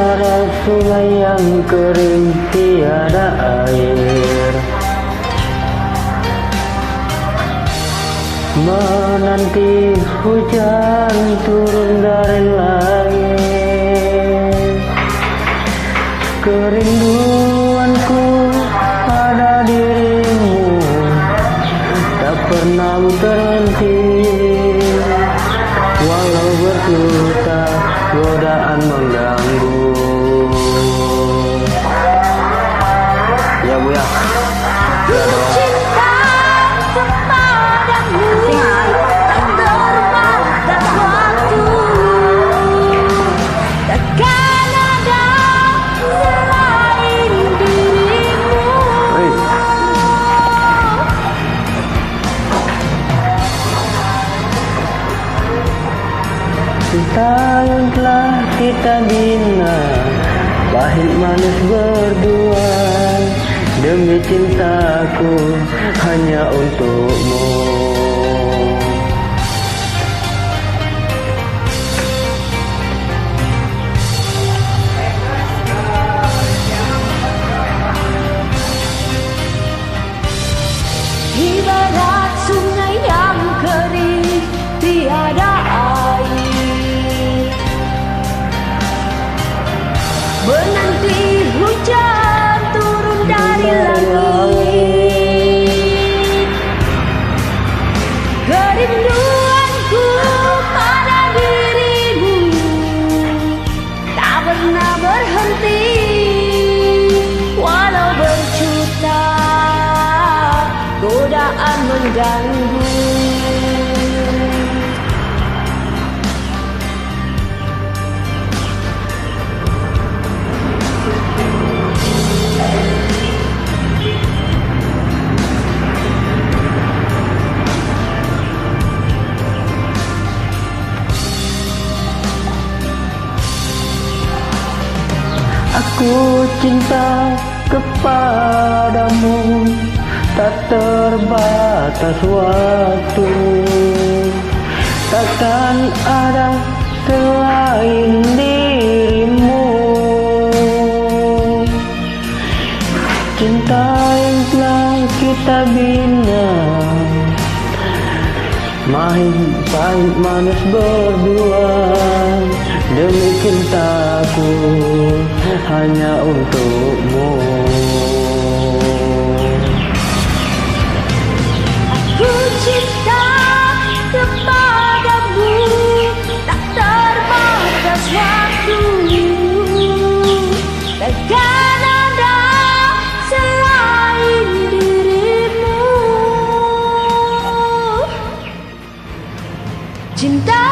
ibarat sungai yang kering tiada air, menanti hujan turun dari langit. Kerinduanku pada dirimu tak pernah terhenti, walau berjuta godaan mengganggu. Ya Bu ya. Ya dong. Cinta yang telah kita bina, pahit manis berdua, demi cintaku hanya untukmu. Ibarat sungai yang kering tiada air, menanti hujan turun dari langit. Kerinduanku pada dirimu tak pernah berhenti, walau berjuta godaan mengganggu. Aku cinta kepadamu, tak terbatas waktu, takkan ada selain dirimu. Cinta yang telah kita bina, pahit manis berdua, demi cintaku hanya untukmu. Aku cinta kepadamu, tak terbatas waktu, takkan ada selain dirimu. Cinta